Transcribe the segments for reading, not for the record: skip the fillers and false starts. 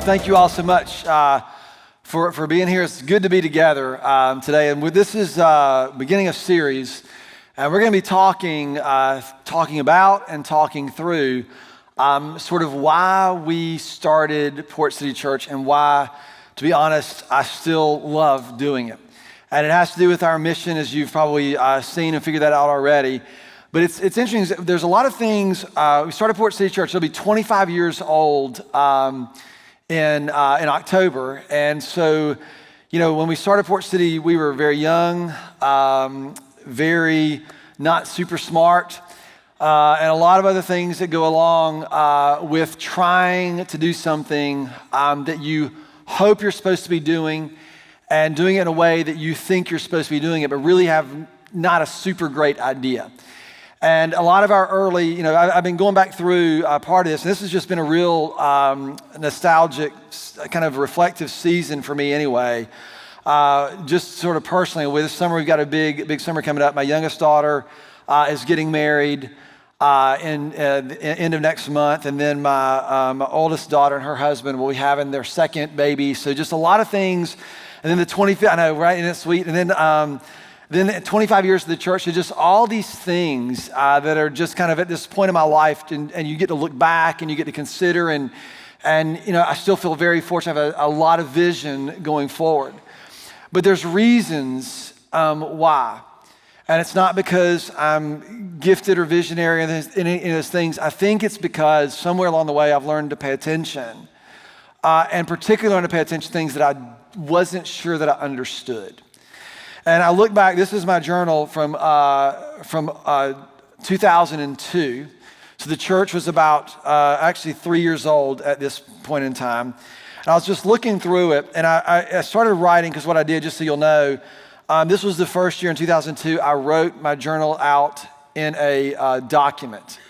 Thank you all so much for being here. It's good to be together today. And this is beginning of series, and we're going to be talking about and talking through sort of why we started Port City Church and why, to be honest, I still love doing it. And it has to do with our mission, as you've probably seen and figured that out already. But it's interesting. There's a lot of things. We started Port City Church. It'll be 25 years old in October. And so, you know, when we started Port City, we were very young, very not super smart, and a lot of other things that go along with trying to do something that you hope you're supposed to be doing and doing it in a way that you think you're supposed to be doing it, but really have not a super great idea. And a lot of our early, you know, I've been going back through part of this, and this has just been a real nostalgic, kind of reflective season for me anyway. Just sort of personally, with this summer, we've got a big summer coming up. My youngest daughter is getting married in the end of next month, and then my oldest daughter and her husband will be having their second baby. So just a lot of things. And then the 25th, I know, right? And it's sweet. And then 25 years of the church, so just all these things that are just kind of at this point in my life, and you get to look back and you get to consider, and you know, I still feel very fortunate. I have a lot of vision going forward. But there's reasons why. And it's not because I'm gifted or visionary in any of those things. I think it's because somewhere along the way I've learned to pay attention, and particularly learned to pay attention to things that I wasn't sure that I understood. And I look back, this is my journal from 2002. So the church was about actually 3 years old at this point in time. And I was just looking through it, and I started writing, because what I did, just so you'll know, this was the first year in 2002, I wrote my journal out in a document.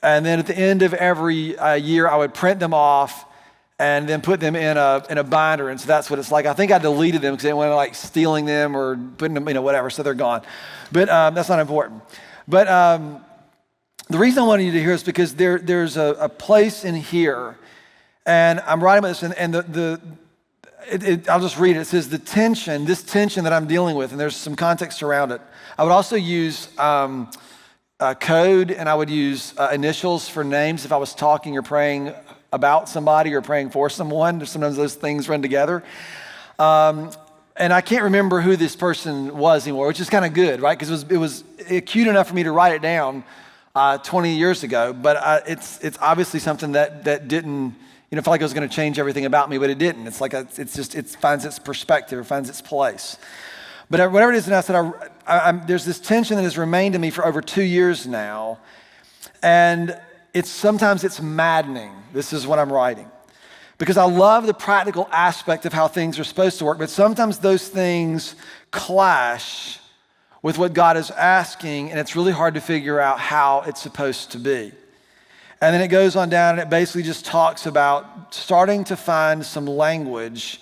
And then at the end of every year, I would print them off and then put them in a binder. And so that's what it's like. I think I deleted them because I didn't want to like stealing them or putting them, you know, whatever, so they're gone. But that's not important. But the reason I wanted you to hear is because there's a place in here, and I'm writing about this, and I'll just read it. It says this tension that I'm dealing with, and there's some context around it. I would also use code, and I would use initials for names if I was talking or praying about somebody or praying for someone. Sometimes those things run together. And I can't remember who this person was anymore, which is kind of good, right? Because it was cute enough for me to write it down 20 years ago, but it's obviously something that didn't, you know, feel like it was going to change everything about me, but it didn't. It's like it finds its perspective, it finds its place. But whatever it is, and I said, there's this tension that has remained in me for over 2 years now, and sometimes it's maddening. This is what I'm writing. Because I love the practical aspect of how things are supposed to work, but sometimes those things clash with what God is asking, and it's really hard to figure out how it's supposed to be. And then it goes on down, and it basically just talks about starting to find some language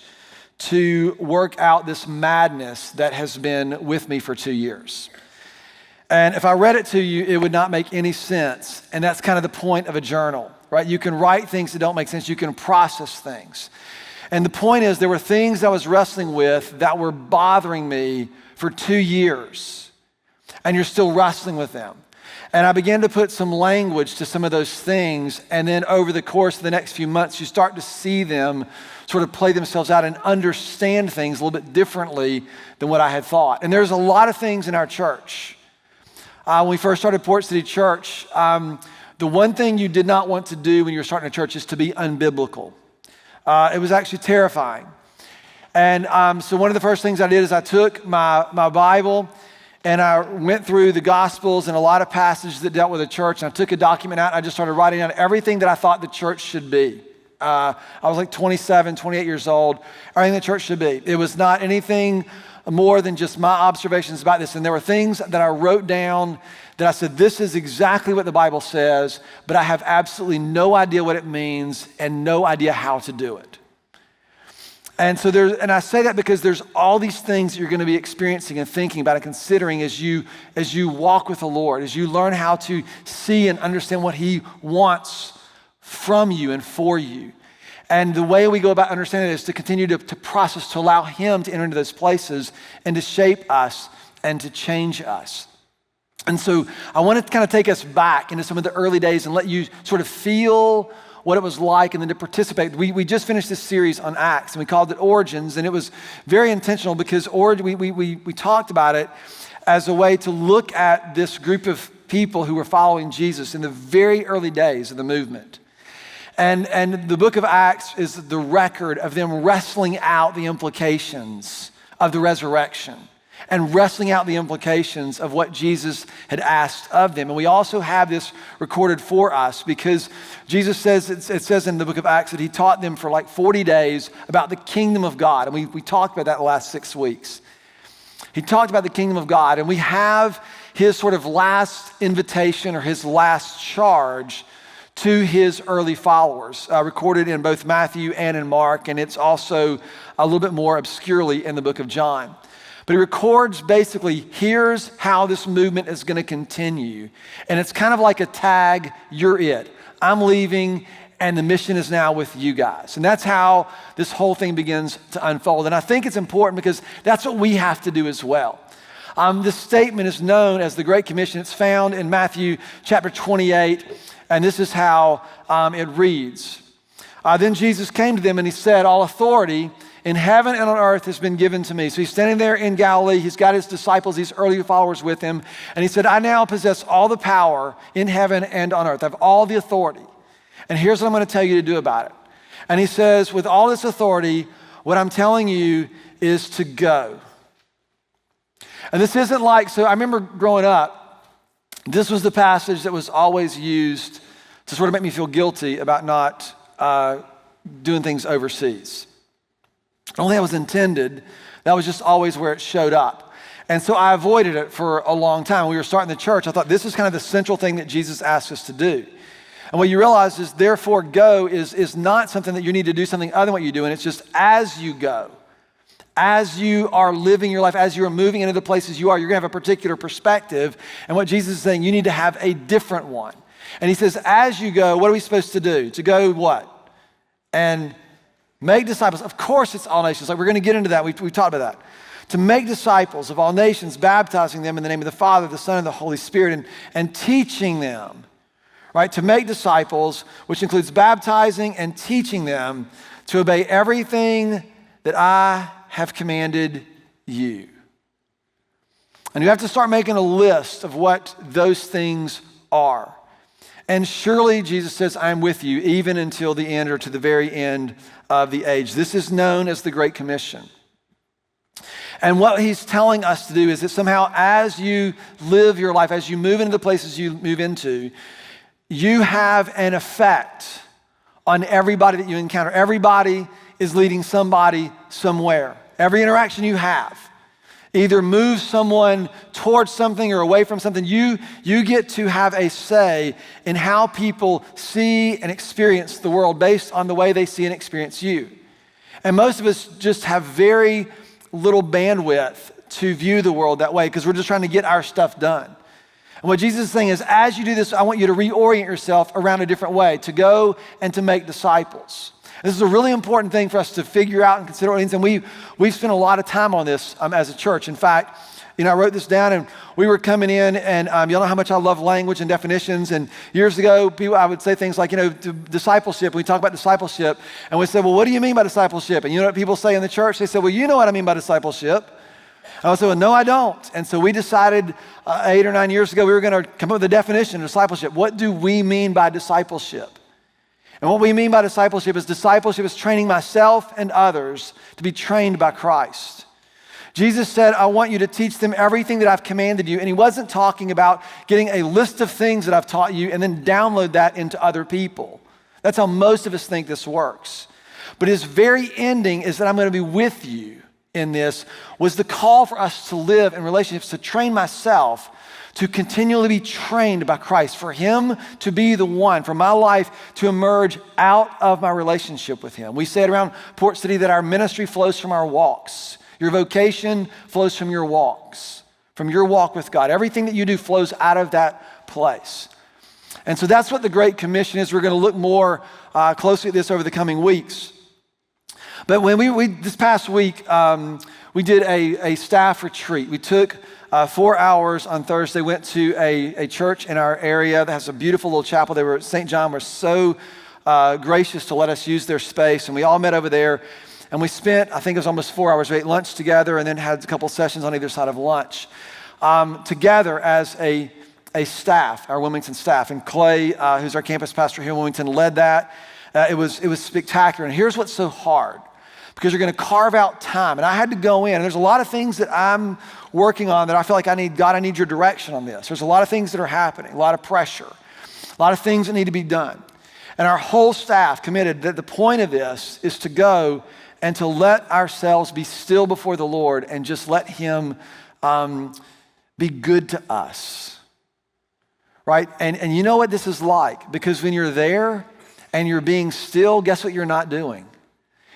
to work out this madness that has been with me for 2 years. And if I read it to you, it would not make any sense. And that's kind of the point of a journal, right? You can write things that don't make sense. You can process things. And the point is, there were things I was wrestling with that were bothering me for 2 years. And you're still wrestling with them. And I began to put some language to some of those things. And then over the course of the next few months, you start to see them sort of play themselves out and understand things a little bit differently than what I had thought. And there's a lot of things in our church. When we first started Port City Church, the one thing you did not want to do when you were starting a church is to be unbiblical. It was actually terrifying. And so one of the first things I did is I took my Bible and I went through the Gospels and a lot of passages that dealt with the church, and I took a document out and I just started writing down everything that I thought the church should be. I was like 27, 28 years old, everything the church should be. It was not anything more than just my observations about this. And there were things that I wrote down that I said, this is exactly what the Bible says, but I have absolutely no idea what it means and no idea how to do it. And so and I say that because there's all these things that you're going to be experiencing and thinking about and considering as you walk with the Lord, as you learn how to see and understand what He wants from you and for you. And the way we go about understanding it is to continue to process, to allow him to enter into those places and to shape us and to change us. And so I want to kind of take us back into some of the early days and let you sort of feel what it was like and then to participate. We just finished this series on Acts and we called it Origins, and it was very intentional because we talked about it as a way to look at this group of people who were following Jesus in the very early days of the movement. And the book of Acts is the record of them wrestling out the implications of the resurrection and wrestling out the implications of what Jesus had asked of them. And we also have this recorded for us because Jesus says, it says in the book of Acts that he taught them for like 40 days about the kingdom of God. And we talked about that the last 6 weeks. He talked about the kingdom of God, and we have his sort of last invitation or his last charge to his early followers, recorded in both Matthew and in Mark, and it's also a little bit more obscurely in the book of John. But he records basically, here's how this movement is going to continue. And it's kind of like a tag, you're it. I'm leaving, and the mission is now with you guys. And that's how this whole thing begins to unfold. And I think it's important because that's what we have to do as well. This statement is known as the Great Commission. It's found in Matthew chapter 28, and this is how it reads. Then Jesus came to them and he said, all authority in heaven and on earth has been given to me. So he's standing there in Galilee. He's got his disciples, these early followers with him. And he said, I now possess all the power in heaven and on earth. I have all the authority. And here's what I'm going to tell you to do about it. And he says, with all this authority, what I'm telling you is to go. And this isn't like, so I remember growing up, this was the passage that was always used to sort of make me feel guilty about not doing things overseas. I don't think that was intended. That was just always where it showed up. And so I avoided it for a long time. When we were starting the church, I thought this is kind of the central thing that Jesus asked us to do. And what you realize is therefore go is not something that you need to do something other than what you do. And it's just as you go, as you are living your life, as you are moving into the places you are, you're gonna have a particular perspective. And what Jesus is saying, you need to have a different one. And he says, as you go, what are we supposed to do? To go what? And make disciples. Of course it's all nations. Like we're gonna get into that. We talked about that. To make disciples of all nations, baptizing them in the name of the Father, the Son, and the Holy Spirit, and teaching them, right? To make disciples, which includes baptizing and teaching them to obey everything that I have commanded you. And you have to start making a list of what those things are. And surely Jesus says, I'm with you even until the end or to the very end of the age. This is known as the Great Commission. And what he's telling us to do is that somehow as you live your life, as you move into the places you move into, you have an effect on everybody that you encounter. Everybody is leading somebody somewhere. Every interaction you have either moves someone towards something or away from something. You get to have a say in how people see and experience the world based on the way they see and experience you. And most of us just have very little bandwidth to view the world that way because we're just trying to get our stuff done. And what Jesus is saying is, as you do this, I want you to reorient yourself around a different way, to go and to make disciples. This is a really important thing for us to figure out and consider. And we've spent a lot of time on this as a church. In fact, I wrote this down and we were coming in and y'all know how much I love language and definitions. And years ago, I would say things like, discipleship. We talk about discipleship and we say, well, what do you mean by discipleship? And you know what people say in the church? They say, well, you know what I mean by discipleship. And I would say, well, no, I don't. And so we decided 8 or 9 years ago, we were going to come up with a definition of discipleship. What do we mean by discipleship? And what we mean by discipleship is training myself and others to be trained by Christ. Jesus said, I want you to teach them everything that I've commanded you. And he wasn't talking about getting a list of things that I've taught you and then download that into other people. That's how most of us think this works. But his very ending is that I'm going to be with you in this was the call for us to live in relationships, to train myself to continually be trained by Christ, for him to be the one, for my life to emerge out of my relationship with him. We say it around Port City that our ministry flows from our walks. Your vocation flows from your walks, from your walk with God. Everything that you do flows out of that place. And so that's what the Great Commission is. We're going to look more closely at this over the coming weeks. But when we this past week, we did a staff retreat. We took 4 hours on Thursday, went to a church in our area that has a beautiful little chapel. They were St. John were so gracious to let us use their space, and we all met over there. And we spent, I think it was almost 4 hours. We ate lunch together and then had a couple sessions on either side of lunch together as a staff, our Wilmington staff. And Clay, who's our campus pastor here in Wilmington, led that. It was spectacular. And here's what's so hard, because you're going to carve out time. And I had to go in. And there's a lot of things that I'm working on that I feel like I need your direction on this. There's a lot of things that are happening, a lot of pressure, a lot of things that need to be done. And our whole staff committed that the point of this is to go and to let ourselves be still before the Lord and just let Him be good to us, right? And you know what this is like, because when you're there and you're being still, guess what you're not doing?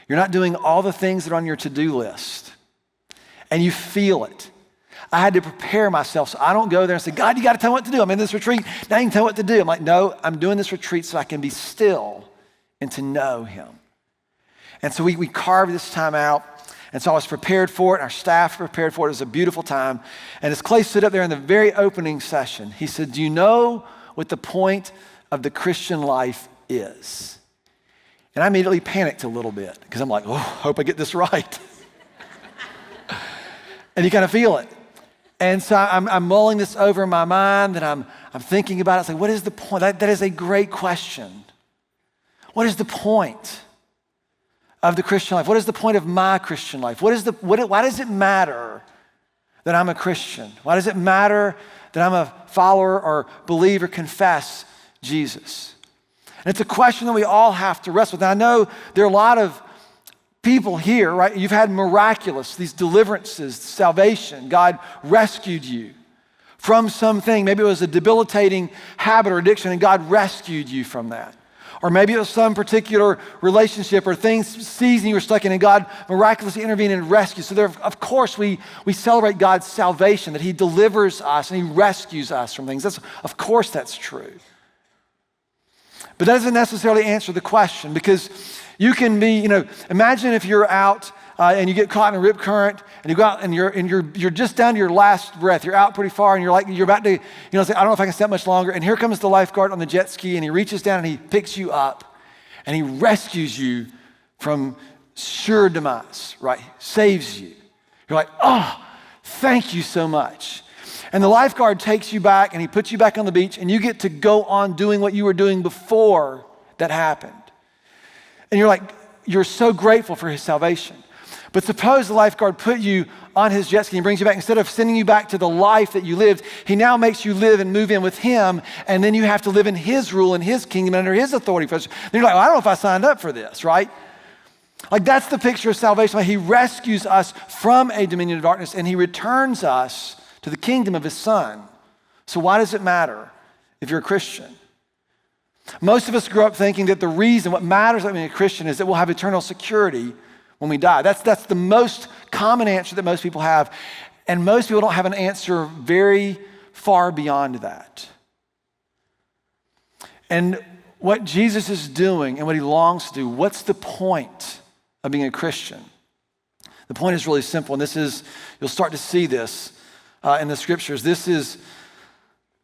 You're not doing all the things that are on your to-do list, and you feel it. I had to prepare myself so I don't go there and say, God, you got to tell me what to do. I'm in this retreat, now you can tell me what to do. I'm like, no, I'm doing this retreat so I can be still and to know Him. And so we carved this time out. And so I was prepared for it. Our staff prepared for it. It was a beautiful time. And as Clay stood up there in the very opening session, he said, do you know what the point of the Christian life is? And I immediately panicked a little bit because I'm like, oh, hope I get this right. And you kind of feel it. And so I'm mulling this over in my mind, and I'm thinking about it. It's like, what is the point? That is a great question. What is the point of the Christian life? What is the point of my Christian life? Why does it matter that I'm a Christian? Why does it matter that I'm a follower or believe or confess Jesus? And it's a question that we all have to wrestle with. Now, I know there are a lot of people here, right? You've had miraculous, these deliverances, salvation. God rescued you from something. Maybe it was a debilitating habit or addiction, and God rescued you from that. Or maybe it was some particular relationship or season you were stuck in, and God miraculously intervened and rescued. So of course, we celebrate God's salvation, that He delivers us and He rescues us from things. Of course, that's true. But that doesn't necessarily answer the question, because you can be, imagine if you're out and you get caught in a rip current, and you go out and you're just down to your last breath. You're out pretty far, and you're about to, say, I don't know if I can step much longer. And here comes the lifeguard on the jet ski, and he reaches down and he picks you up, and he rescues you from sure demise, right? Saves you. You're like, oh, thank you so much. And the lifeguard takes you back, and he puts you back on the beach, and you get to go on doing what you were doing before that happened. And you're so grateful for his salvation. But suppose the lifeguard put you on his jet ski and brings you back. Instead of sending you back to the life that you lived, he now makes you live and move in with him, and then you have to live in his rule and his kingdom under his authority. Then you're like, well, I don't know if I signed up for this, right? Like, that's the picture of salvation. Like, he rescues us from a dominion of darkness, and he returns us to the kingdom of his Son. So why does it matter if you're a Christian? Most of us grew up thinking that the reason, what matters about being a Christian, is that we'll have eternal security when we die. That's the most common answer that most people have. And most people don't have an answer very far beyond that. And what Jesus is doing and what he longs to do, what's the point of being a Christian? The point is really simple, and you'll start to see this in the scriptures. This is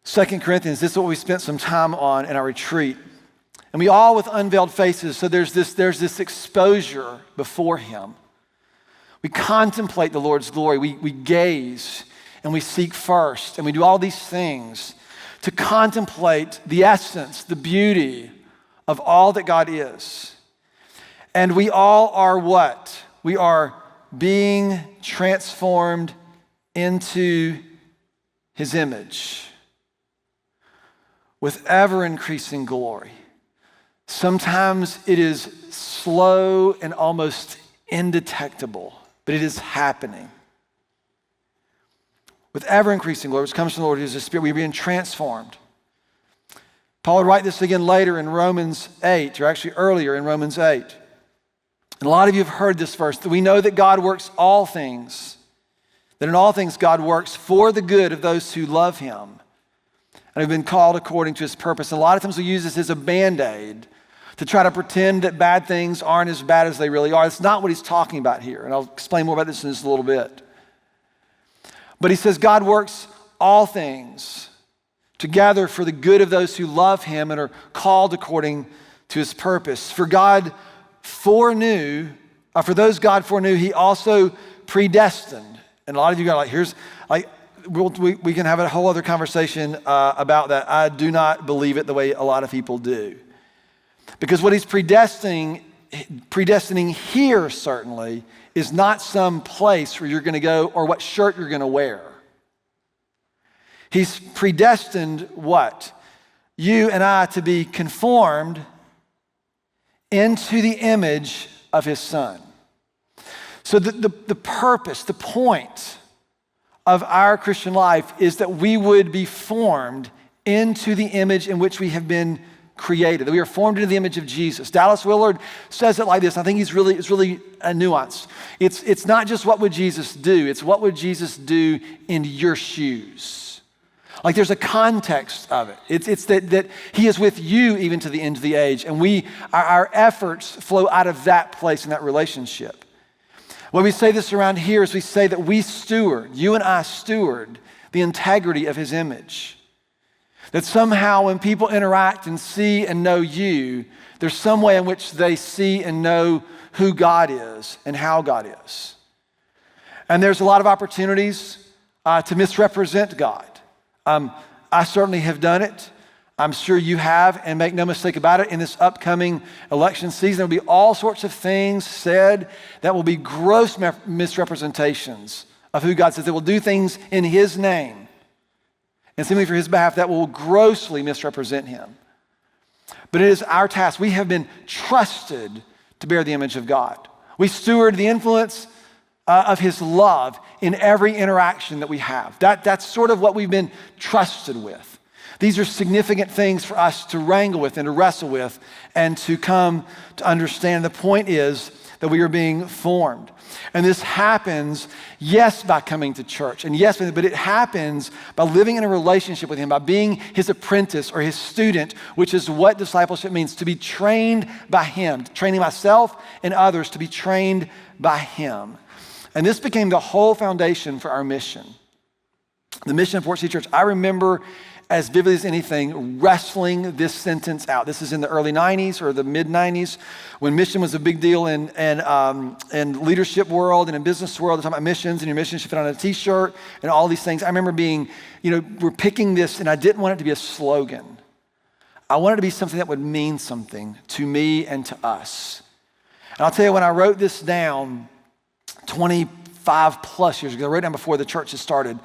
2 Corinthians. This is what we spent some time on in our retreat. And we all with unveiled faces, so there's this exposure before him. We contemplate the Lord's glory. We gaze and we seek first, and we do all these things to contemplate the essence, the beauty of all that God is. And we all are what? We are being transformed into his image with ever increasing glory. Sometimes it is slow and almost indetectable, but it is happening. With ever increasing glory, which comes from the Lord, who is the Spirit, we are being transformed. Paul would write this again later in Romans 8, or actually earlier in Romans 8. And a lot of you have heard this verse, that we know that God works all things, that in all things God works for the good of those who love him and have been called according to his purpose. And a lot of times we use this as a Band-Aid to try to pretend that bad things aren't as bad as they really are. That's not what he's talking about here. And I'll explain more about this in just a little bit. But he says God works all things together for the good of those who love him and are called according to his purpose. For those God foreknew, he also predestined. And a lot of you got we can have a whole other conversation about that. I do not believe it the way a lot of people do. Because what he's predestining here certainly is not some place where you're going to go or what shirt you're going to wear. He's predestined what? You and I to be conformed into the image of his Son. So the purpose, the point of our Christian life is that we would be formed into the image in which we have been created, that we are formed into the image of Jesus. Dallas Willard says it like this. I think it's really a nuance. It's not just what would Jesus do, it's what would Jesus do in your shoes. Like there's a context of it. It's that he is with you even to the end of the age, and our efforts flow out of that place in that relationship. When we say this around here is we say that you and I steward the integrity of his image. That somehow when people interact and see and know you, there's some way in which they see and know who God is and how God is. And there's a lot of opportunities to misrepresent God. I certainly have done it. I'm sure you have, and make no mistake about it, in this upcoming election season, there will be all sorts of things said that will be gross misrepresentations of who God says. They will do things in his name and seemingly for his behalf that will grossly misrepresent him. But it is our task. We have been trusted to bear the image of God. We steward the influence of his love in every interaction that we have. That's sort of what we've been trusted with. These are significant things for us to wrangle with and to wrestle with and to come to understand. The point is that we are being formed. And this happens, yes, by coming to church, and yes, but it happens by living in a relationship with him, by being his apprentice or his student, which is what discipleship means, to be trained by him, training myself and others to be trained by him. And this became the whole foundation for our mission. The mission of Port City Church, I remember as vividly as anything, wrestling this sentence out. This is in the early 90s or the mid 90s when mission was a big deal in leadership world and in business world. They're talking about missions, and your mission should fit on a t-shirt and all these things. I remember being, we're picking this, and I didn't want it to be a slogan. I wanted it to be something that would mean something to me and to us. And I'll tell you, when I wrote this down 25 plus years ago, I wrote it down before the church had started,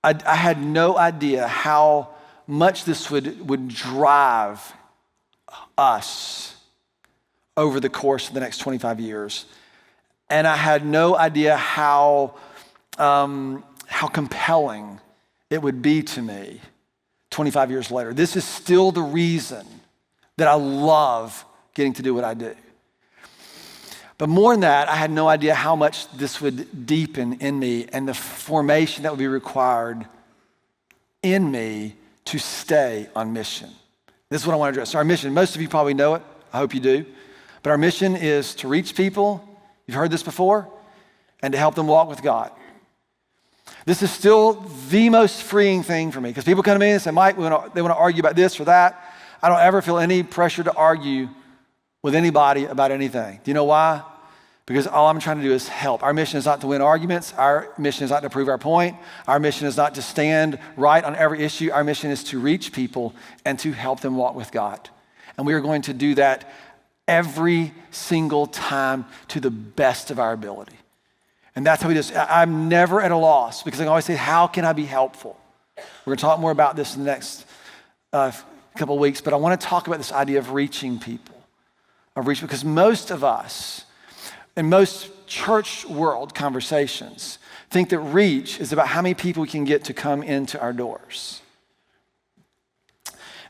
I had no idea how much this would drive us over the course of the next 25 years. And I had no idea how compelling it would be to me 25 years later. This is still the reason that I love getting to do what I do. But more than that, I had no idea how much this would deepen in me and the formation that would be required in me to stay on mission. This is what I want to address. So our mission, most of you probably know it. I hope you do. But our mission is to reach people, you've heard this before, and to help them walk with God. This is still the most freeing thing for me, because people come to me and say, Mike, they want to argue about this or that. I don't ever feel any pressure to argue with anybody about anything. Do you know why? Because all I'm trying to do is help. Our mission is not to win arguments. Our mission is not to prove our point. Our mission is not to stand right on every issue. Our mission is to reach people and to help them walk with God. And we are going to do that every single time to the best of our ability. And that's how we do this. I'm never at a loss, because I always say, how can I be helpful? We're going to talk more about this in the next couple of weeks, but I want to talk about this idea of reaching people. Because most of us, in most church world conversations, think that reach is about how many people we can get to come into our doors.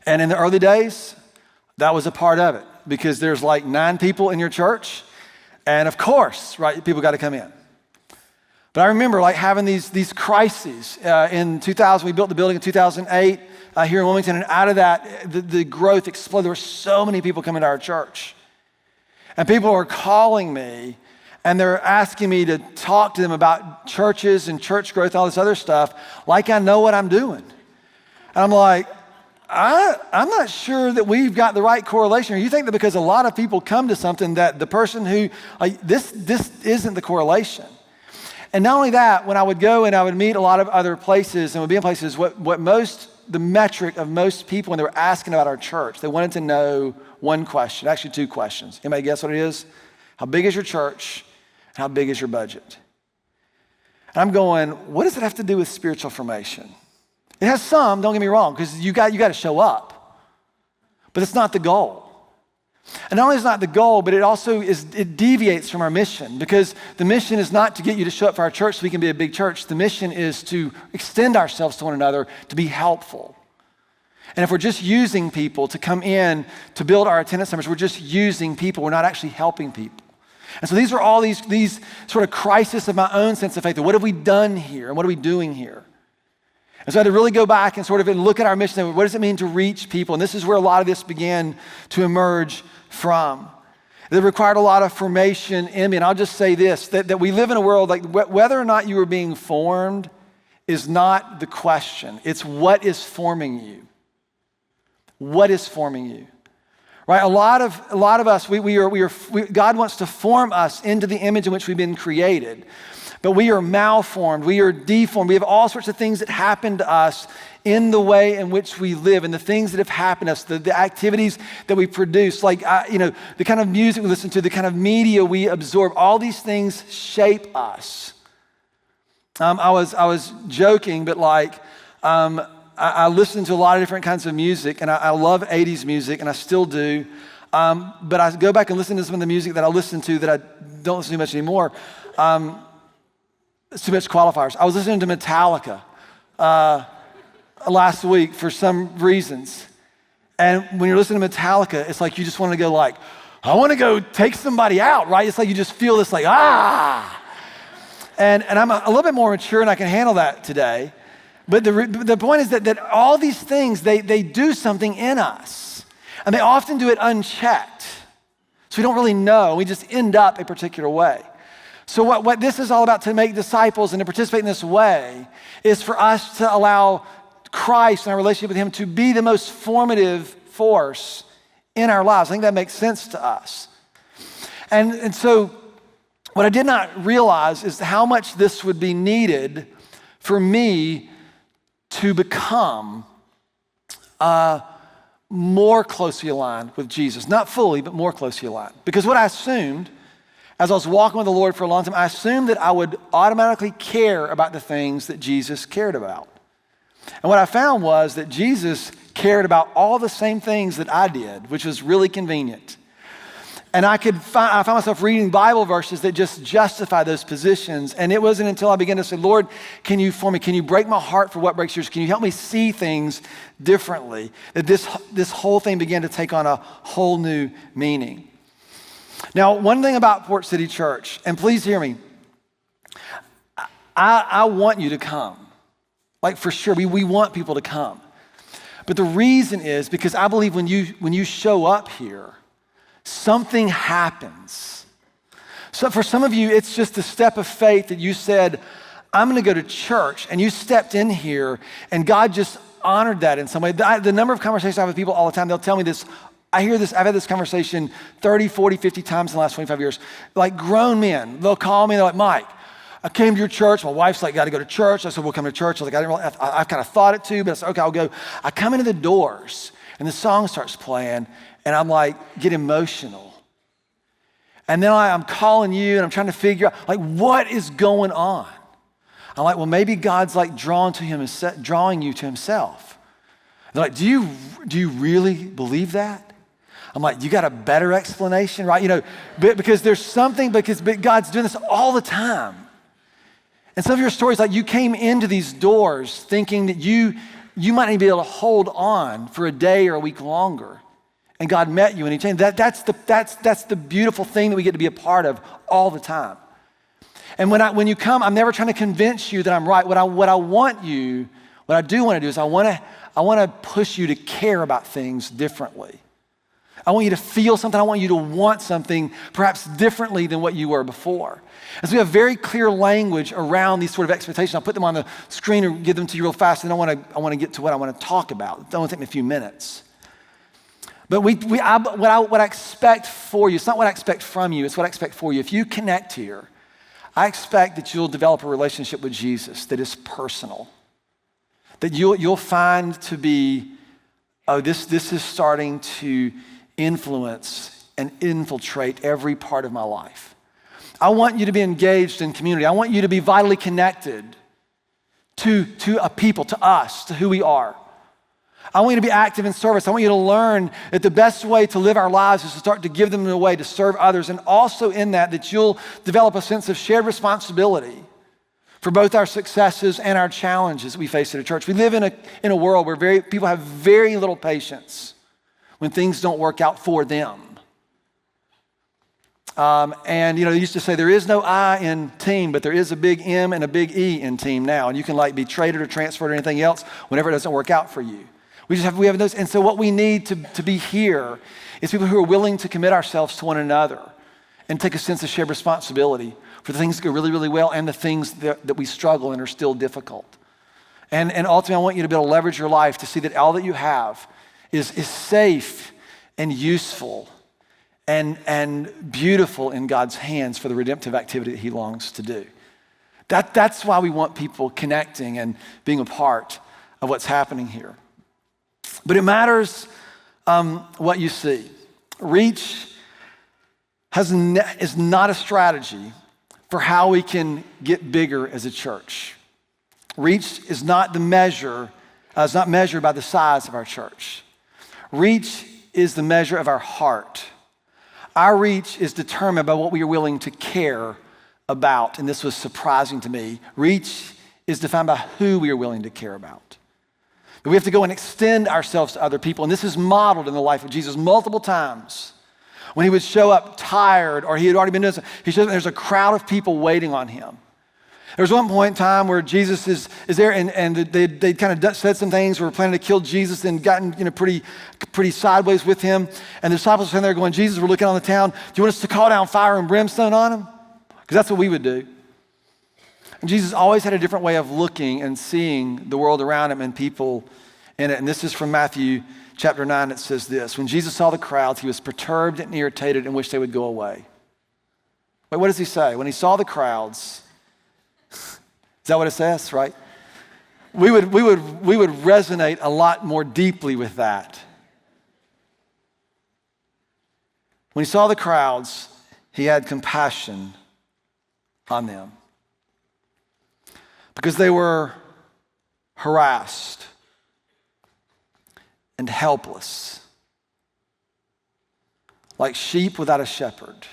And in the early days, that was a part of it, because there's like 9 people in your church, and of course, right, people got to come in. But I remember like having these crises. In 2000, we built the building in 2008 here in Wilmington, and out of that, the growth exploded. There were so many people coming to our church. And people are calling me, and they're asking me to talk to them about churches and church growth, all this other stuff, like I know what I'm doing. And I'm like, I'm not sure that we've got the right correlation. Or you think that because a lot of people come to something that the person who, like, this isn't the correlation. And not only that, when I would go and I would meet a lot of other places and would be in places, the metric of most people when they were asking about our church, they wanted to know one question, actually two questions. Anybody guess what it is? How big is your church? And how big is your budget? And I'm going, what does it have to do with spiritual formation? It has some, don't get me wrong, because you got to show up. But it's not the goal. And not only is it not the goal, but it deviates from our mission, because the mission is not to get you to show up for our church so we can be a big church. The mission is to extend ourselves to one another, to be helpful. And if we're just using people to come in to build our attendance numbers, we're just using people. We're not actually helping people. And so these are all these sort of crises of my own sense of faith. What have we done here? And what are we doing here? And so I had to really go back and sort of look at our mission. And what does it mean to reach people? And this is where a lot of this began to emerge from. It required a lot of formation in me. And I'll just say this, that we live in a world, like whether or not you are being formed is not the question. It's what is forming you. What is forming you? Right? A lot of us, God wants to form us into the image in which we've been created. But we are malformed, we are deformed, we have all sorts of things that happen to us in the way in which we live and the things that have happened to us, the activities that we produce, like, the kind of music we listen to, the kind of media we absorb, all these things shape us. I was joking, but I listen to a lot of different kinds of music, and I love 80s music, and I still do. But I go back and listen to some of the music that I listen to that I don't listen to much anymore. It's too much qualifiers. I was listening to Metallica last week for some reasons. And when you're listening to Metallica, it's like you just want to go like, I want to go take somebody out, right? It's like you just feel this like, ah. And I'm a little bit more mature and I can handle that today. But the point is that all these things, they do something in us. And they often do it unchecked. So we don't really know. We just end up a particular way. So what this is all about, to make disciples and to participate in this way, is for us to allow Christ and our relationship with him to be the most formative force in our lives. I think that makes sense to us. And so what I did not realize is how much this would be needed for me to become more closely aligned with Jesus. Not fully, but more closely aligned. Because what I assumed, as I was walking with the Lord for a long time, I assumed that I would automatically care about the things that Jesus cared about. And what I found was that Jesus cared about all the same things that I did, which was really convenient. And I found myself reading Bible verses that just justify those positions. And it wasn't until I began to say, Lord, can you form me? Can you break my heart for what breaks yours? Can you help me see things differently? That this whole thing began to take on a whole new meaning. Now, one thing about Port City Church, and please hear me, I want you to come. Like, for sure, we want people to come. But the reason is because I believe when you show up here, something happens. So for some of you, it's just a step of faith that you said, I'm going to go to church, and you stepped in here, and God just honored that in some way. The number of conversations I have with people all the time, they'll tell me this. I hear this, I've had this conversation 30, 40, 50 times in the last 25 years. Like grown men, they'll call me, they're like, Mike, I came to your church. My wife's like, got to go to church. I said, we'll come to church. I was like, I kind of thought it too, but I said, okay, I'll go. I come into the doors, and the song starts playing, and I'm like, get emotional. And then I'm calling you, and I'm trying to figure out, like, what is going on? I'm like, well, maybe God's like drawing you to himself. They're like, do you really believe that? I'm like, you got a better explanation, right? Because there's something, but God's doing this all the time. And some of your stories, like you came into these doors thinking that you might not be able to hold on for a day or a week longer. And God met you and he changed. That's the beautiful thing that we get to be a part of all the time. And when you come, I'm never trying to convince you that I'm right. What I do want to do is I want to push you to care about things differently. I want you to feel something. I want you to want something perhaps differently than what you were before. And so we have very clear language around these sort of expectations. I'll put them on the screen or give them to you real fast, and I want to get to what I want to talk about. It's only take me a few minutes. But what I expect for you, it's not what I expect from you, it's what I expect for you. If you connect here, I expect that you'll develop a relationship with Jesus that is personal, that you'll find to be, this is starting to influence and infiltrate every part of my life. I want you to be engaged in community. I want you to be vitally connected to a people, to us, to who we are. I want you to be active in service. I want you to learn that the best way to live our lives is to start to give them away, to serve others. And also in that you'll develop a sense of shared responsibility for both our successes and our challenges we face at a church. We live in a world where people have very little patience when things don't work out for them. And they used to say there is no I in team, but there is a big M and a big E in team now. And you can be traded or transferred or anything else whenever it doesn't work out for you. We have those. And so what we need to be here is people who are willing to commit ourselves to one another and take a sense of shared responsibility for the things that go really, really well and the things that we struggle and are still difficult. And ultimately, I want you to be able to leverage your life to see that all that you have is safe and useful and beautiful in God's hands for the redemptive activity that he longs to do. That's why we want people connecting and being a part of what's happening here. But it matters what you see. Reach is not a strategy for how we can get bigger as a church. Reach is not measured by the size of our church. Reach is the measure of our heart. Our reach is determined by what we are willing to care about, and this was surprising to me. Reach is defined by who we are willing to care about. We have to go and extend ourselves to other people, and this is modeled in the life of Jesus multiple times. When he would show up tired or he had already been doing something, he shows up, there's a crowd of people waiting on him. There was one point in time where Jesus is there and they kind of said some things, were planning to kill Jesus and gotten pretty sideways with him. And the disciples were sitting there going, Jesus, we're looking on the town. Do you want us to call down fire and brimstone on him? Because that's what we would do. And Jesus always had a different way of looking and seeing the world around him and people in it. And this is from Matthew chapter 9. It says this: when Jesus saw the crowds, he was perturbed and irritated and wished they would go away. Wait, what does he say? When he saw the crowds, is that what it says, right? We would resonate a lot more deeply with that. When he saw the crowds, he had compassion on them because they were harassed and helpless, like sheep without a shepherd.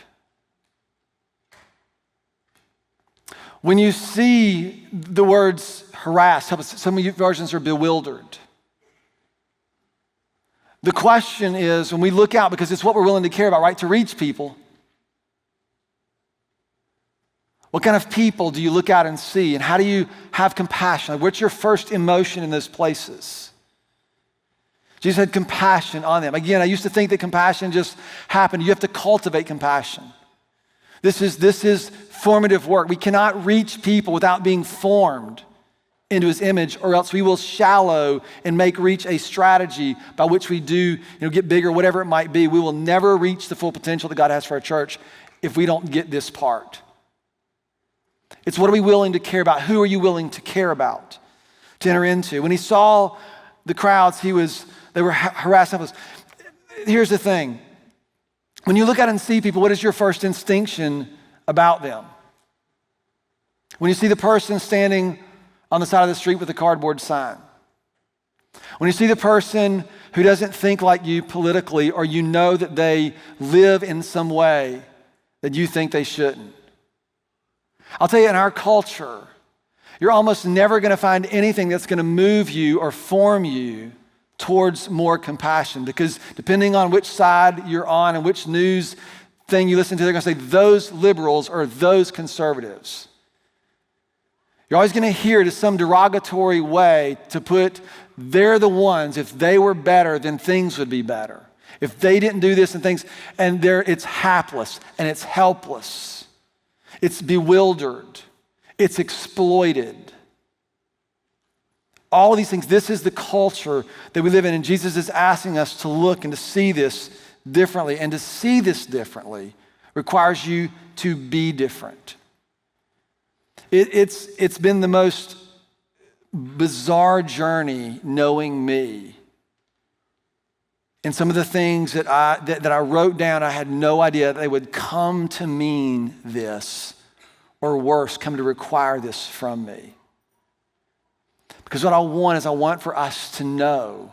When you see the words harassed, some of your versions are bewildered. The question is, when we look out, because it's what we're willing to care about, right? To reach people. What kind of people do you look out and see? And how do you have compassion? Like, what's your first emotion in those places? Jesus had compassion on them. Again, I used to think that compassion just happened. You have to cultivate compassion. This is formative work. We cannot reach people without being formed into his image, or else we will shallow and make reach a strategy by which we do get bigger, whatever it might be. We will never reach the full potential that God has for our church if we don't get this part. It's what are we willing to care about? Who are you willing to care about, to enter into? When he saw the crowds, they were harassed. Here's the thing. When you look out and see people, what is your first instinction about them? When you see the person standing on the side of the street with a cardboard sign, when you see the person who doesn't think like you politically, or you know that they live in some way that you think they shouldn't. I'll tell you, in our culture, you're almost never going to find anything that's going to move you or form you towards more compassion, because depending on which side you're on and which news thing you listen to, they're going to say those liberals or those conservatives. You're always going to hear it as some derogatory way to put, they're the ones, if they were better, then things would be better. If they didn't do this and things, and it's hapless and it's helpless. It's bewildered. It's exploited. All of these things, this is the culture that we live in, and Jesus is asking us to look and to see this differently. And to see this differently requires you to be different. It's been the most bizarre journey knowing me. And some of the things that I wrote down, I had no idea they would come to mean this, or worse, come to require this from me. Because what I want for us to know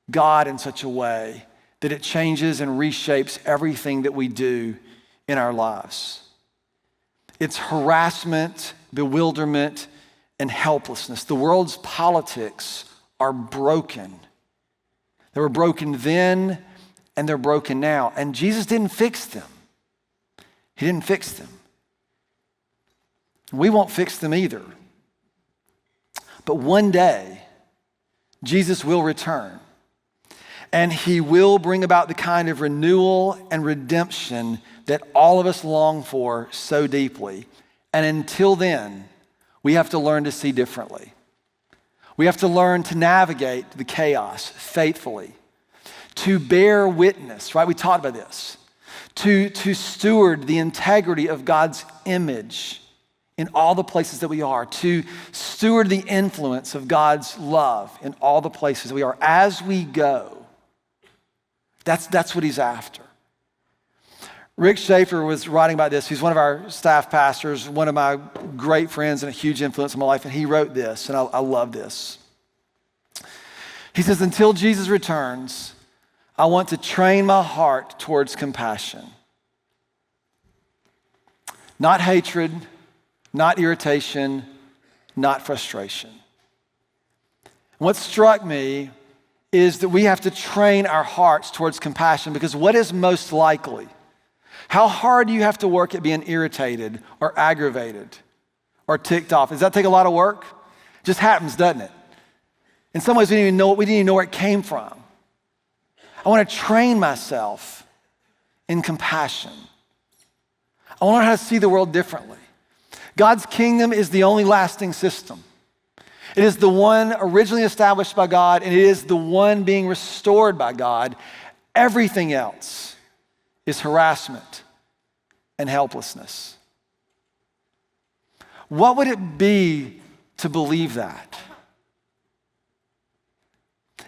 God in such a way that it changes and reshapes everything that we do in our lives. It's harassment, bewilderment, and helplessness. The world's politics are broken. They were broken then, and they're broken now. And Jesus didn't fix them. He didn't fix them. We won't fix them either. But one day, Jesus will return, and he will bring about the kind of renewal and redemption that all of us long for so deeply. And until then, we have to learn to see differently. We have to learn to navigate the chaos faithfully, to bear witness, right? We talked about this, to steward the integrity of God's image in all the places that we are, to steward the influence of God's love in all the places that we are as we go. That's what he's after. Rick Schaefer was writing about this. He's one of our staff pastors, one of my great friends and a huge influence in my life, and he wrote this, and I love this. He says, until Jesus returns, I want to train my heart towards compassion. Not hatred, not irritation, not frustration. What struck me is that we have to train our hearts towards compassion, because what is most likely? How hard do you have to work at being irritated or aggravated or ticked off? Does that take a lot of work? It just happens, doesn't it? In some ways, we didn't even know where it came from. I want to train myself in compassion. I want to learn how to see the world differently. God's kingdom is the only lasting system. It is the one originally established by God, and it is the one being restored by God. Everything else is harassment and helplessness. What would it be to believe that?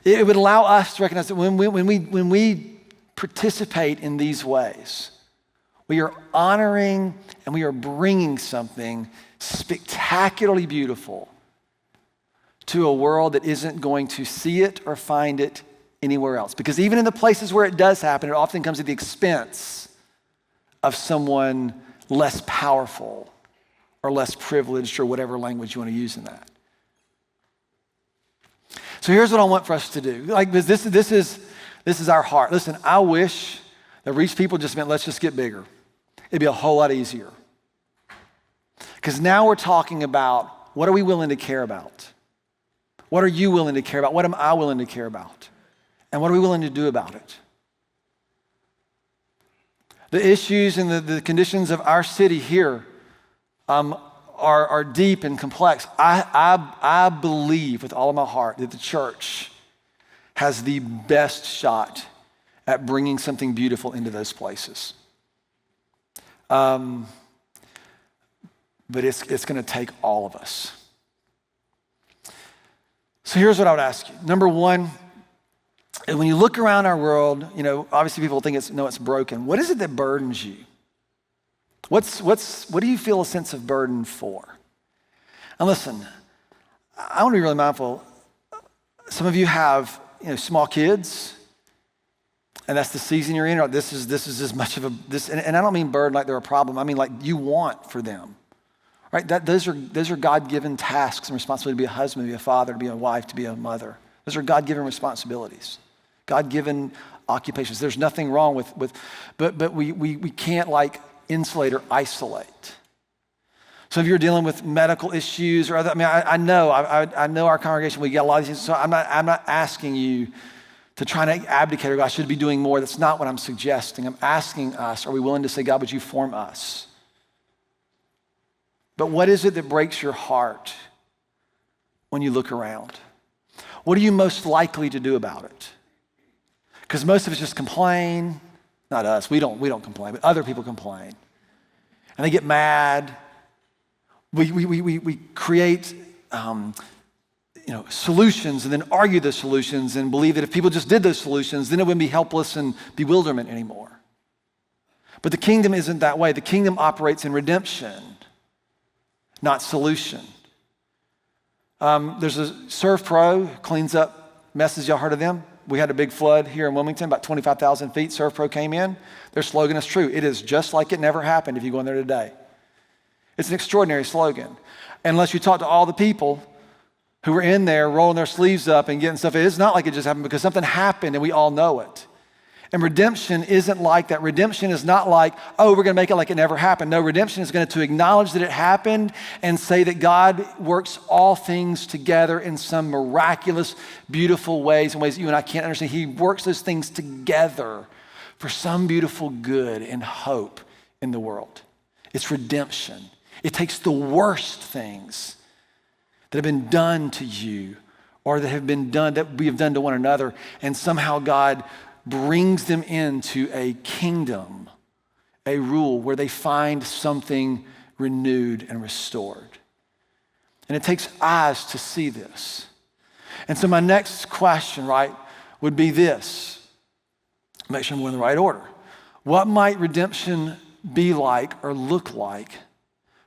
It would allow us to recognize that when we participate in these ways, we are honoring and we are bringing something spectacularly beautiful to a world that isn't going to see it or find it anywhere else. Because even in the places where it does happen, it often comes at the expense of someone less powerful or less privileged, or whatever language you want to use in that. So here's what I want for us to do. This is our heart. Listen, I wish that reach people just meant let's just get bigger. It'd be a whole lot easier. Because now we're talking about, what are we willing to care about? What are you willing to care about? What am I willing to care about? And what are we willing to do about it? The issues and the conditions of our city here are deep and complex. I believe with all of my heart that the church has the best shot at bringing something beautiful into those places. But it's going to take all of us. So here's what I would ask you. Number one, when you look around our world, obviously people think it's broken. What is it that burdens you? What do you feel a sense of burden for? And listen, I want to be really mindful. Some of you have small kids, and that's the season you're in. Or this is as much of a and I don't mean burden like they're a problem. I mean like you want for them, right? Those are God-given tasks and responsibility to be a husband, to be a father, to be a wife, to be a mother. Those are God-given responsibilities, God-given occupations. There's nothing wrong but we can't like insulate or isolate. Some of you are dealing with medical issues or other, I know our congregation, we get a lot of these, so I'm not asking you to try to abdicate or God, I should be doing more. That's not what I'm suggesting. I'm asking us, are we willing to say, God, would you form us? But what is it that breaks your heart when you look around? What are you most likely to do about it? Because most of us just complain. Not us, we don't complain, but other people complain. And they get mad. We create solutions and then argue those solutions and believe that if people just did those solutions, then it wouldn't be helpless and bewilderment anymore. But the kingdom isn't that way. The kingdom operates in redemption, not solution. There's a Surf Pro, cleans up messes. Y'all heard of them? We had a big flood here in Wilmington, about 25,000 feet. Surf Pro came in. Their slogan is true. It is just like it never happened if you go in there today. It's an extraordinary slogan. Unless you talk to all the people who were in there rolling their sleeves up and getting stuff. It's not like it just happened because something happened and we all know it. And redemption isn't like that. Redemption is not like, oh, we're going to make it like it never happened. No, redemption is going to acknowledge that it happened and say that God works all things together in some miraculous, beautiful ways, in ways that you and I can't understand. He works those things together for some beautiful good and hope in the world. It's redemption. It takes the worst things that have been done to you or that we have done to one another, and somehow God brings them into a kingdom, a rule where they find something renewed and restored. And it takes eyes to see this. And so my next question, would be this. Make sure I'm going in the right order. What might redemption be like or look like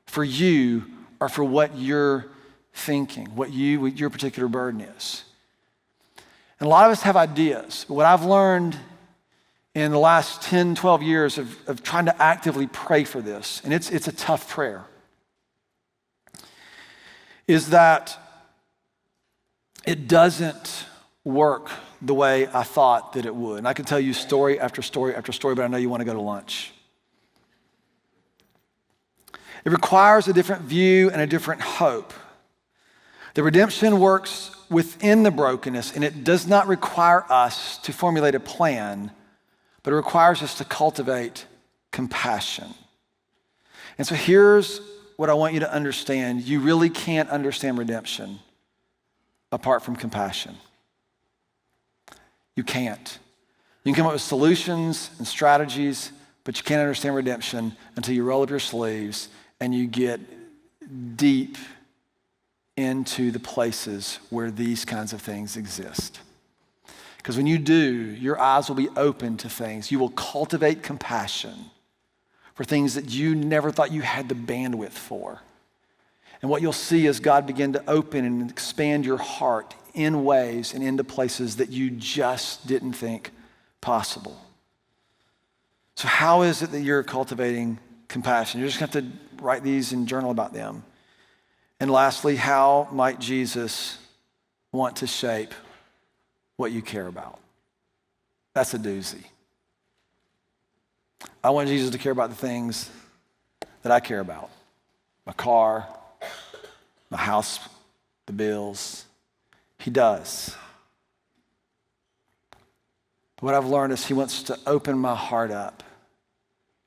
for you or for what you're thinking, what your particular burden is? And a lot of us have ideas. But what I've learned in the last 10, 12 years of trying to actively pray for this, and it's a tough prayer, is that it doesn't work the way I thought that it would. And I can tell you story after story after story, but I know you want to go to lunch. It requires a different view and a different hope. The redemption works within the brokenness, and it does not require us to formulate a plan, but it requires us to cultivate compassion. And so here's what I want you to understand. You really can't understand redemption apart from compassion. You can't. You can come up with solutions and strategies, but you can't understand redemption until you roll up your sleeves and you get deep into the places where these kinds of things exist. Because when you do, your eyes will be open to things. You will cultivate compassion for things that you never thought you had the bandwidth for. And what you'll see is God begin to open and expand your heart in ways and into places that you just didn't think possible. So how is it that you're cultivating compassion? You're just going to have to write these and journal about them. And lastly, how might Jesus want to shape what you care about? That's a doozy. I want Jesus to care about the things that I care about. My car, my house, the bills. He does. But what I've learned is he wants to open my heart up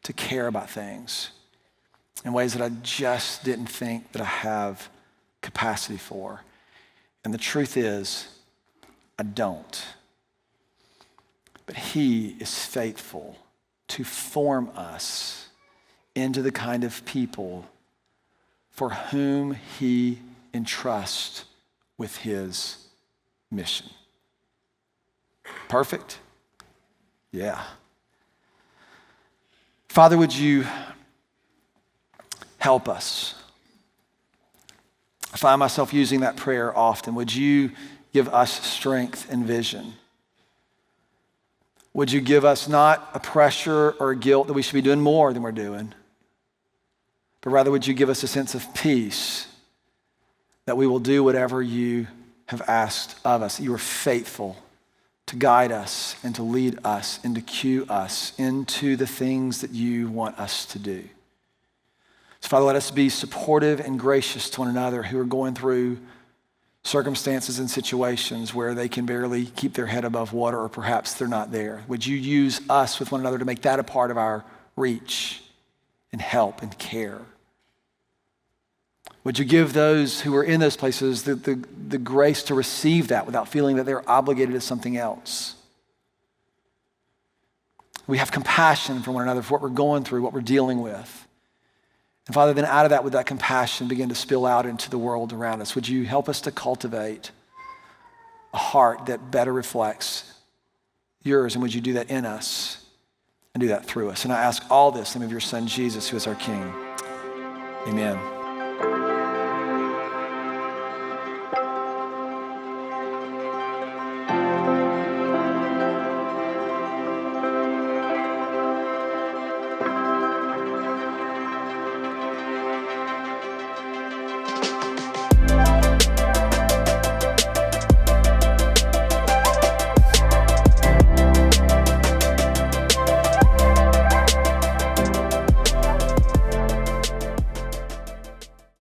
to care about things in ways that I just didn't think that I have capacity for. And the truth is, I don't. But he is faithful to form us into the kind of people for whom he entrusts with his mission. Perfect? Yeah. Father, would you help us? I find myself using that prayer often. Would you give us strength and vision? Would you give us not a pressure or a guilt that we should be doing more than we're doing, but rather would you give us a sense of peace that we will do whatever you have asked of us. You are faithful to guide us and to lead us and to cue us into the things that you want us to do. So Father, let us be supportive and gracious to one another who are going through circumstances and situations where they can barely keep their head above water, or perhaps they're not there. Would you use us with one another to make that a part of our reach and help and care? Would you give those who are in those places the grace to receive that without feeling that they're obligated to something else? We have compassion for one another for what we're going through, what we're dealing with. And Father, then out of that, would that compassion begin to spill out into the world around us? Would you help us to cultivate a heart that better reflects yours? And would you do that in us and do that through us? And I ask all this in the name of your Son, Jesus, who is our King. Amen.